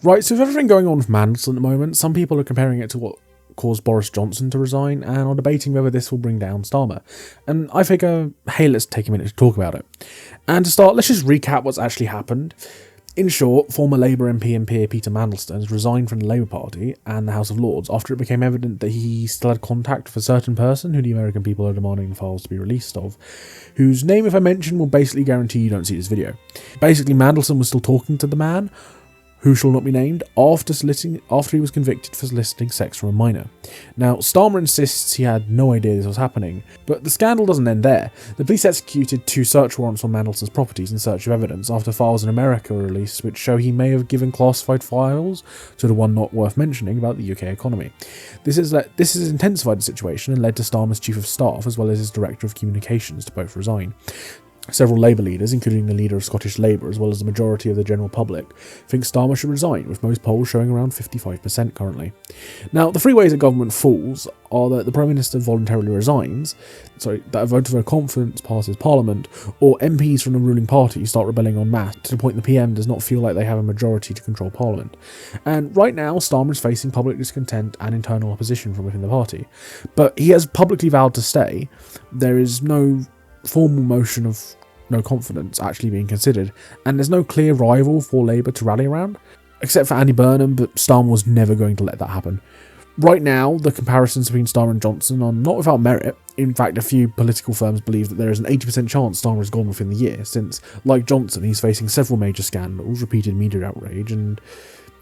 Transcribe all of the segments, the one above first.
Right, so with everything going on with Mandelson at the moment, some people are comparing it to what caused Boris Johnson to resign and are debating whether this will bring down Starmer. And I figure, hey, let's take a minute to talk about it. And to start, let's just recap what's actually happened. In short, former Labour MP and peer Peter Mandelson has resigned from the Labour Party and the House of Lords after it became evident that he still had contact with a certain person who the American people are demanding the files to be released of, whose name, if I mention, will basically guarantee you don't see this video. Basically, Mandelson was still talking to the man, who shall not be named, after he was convicted for soliciting sex from a minor. Now, Starmer insists he had no idea this was happening, but the scandal doesn't end there. The police executed 2 search warrants on Mandelson's properties in search of evidence after files in America were released which show he may have given classified files to the one not worth mentioning about the UK economy. This has intensified the situation and led to Starmer's chief of staff as well as his director of communications to both resign. Several Labour leaders, including the leader of Scottish Labour as well as the majority of the general public, think Starmer should resign, with most polls showing around 55% currently. Now, the 3 ways a government falls are that the Prime Minister voluntarily resigns, that a vote of no confidence passes Parliament, or MPs from the ruling party start rebelling en masse to the point the PM does not feel like they have a majority to control Parliament. And right now, Starmer is facing public discontent and internal opposition from within the party. But he has publicly vowed to stay. There is no formal motion of no confidence actually being considered, and there's no clear rival for Labour to rally around, except for Andy Burnham, but Starmer was never going to let that happen. Right now, the comparisons between Starmer and Johnson are not without merit. In fact, a few political firms believe that there is an 80% chance Starmer is gone within the year, since, like Johnson, he's facing several major scandals, repeated media outrage, and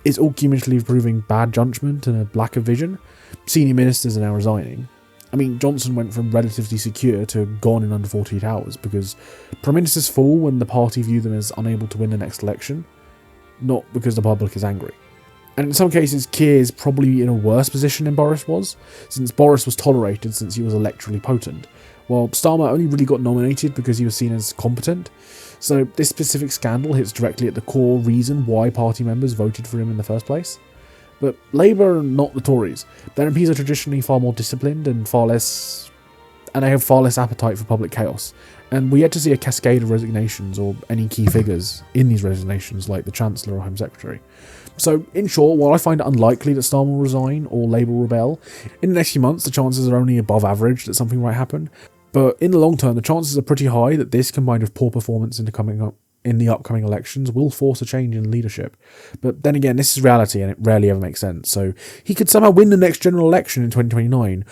it's all cumulatively proving bad judgment and a lack of vision. Senior ministers are now resigning. I mean, Johnson went from relatively secure to gone in under 48 hours because Prime Ministers fall when the party view them as unable to win the next election, not because the public is angry. And in some cases, Keir is probably in a worse position than Boris was, since Boris was tolerated since he was electorally potent, while Starmer only really got nominated because he was seen as competent. So this specific scandal hits directly at the core reason why party members voted for him in the first place. But Labour are not the Tories. Their MPs are traditionally far more disciplined and they have far less appetite for public chaos. And we're yet to see a cascade of resignations or any key figures in these resignations like the Chancellor or Home Secretary. So, in short, while I find it unlikely that Starmer will resign or Labour will rebel, in the next few months the chances are only above average that something might happen. But in the long term, the chances are pretty high that this, combined with poor performance in the upcoming elections, will force a change in leadership. But then again, this is reality and it rarely ever makes sense. So he could somehow win the next general election in 2029.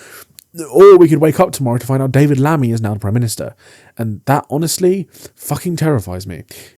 Or we could wake up tomorrow to find out David Lammy is now the Prime Minister. And that honestly fucking terrifies me.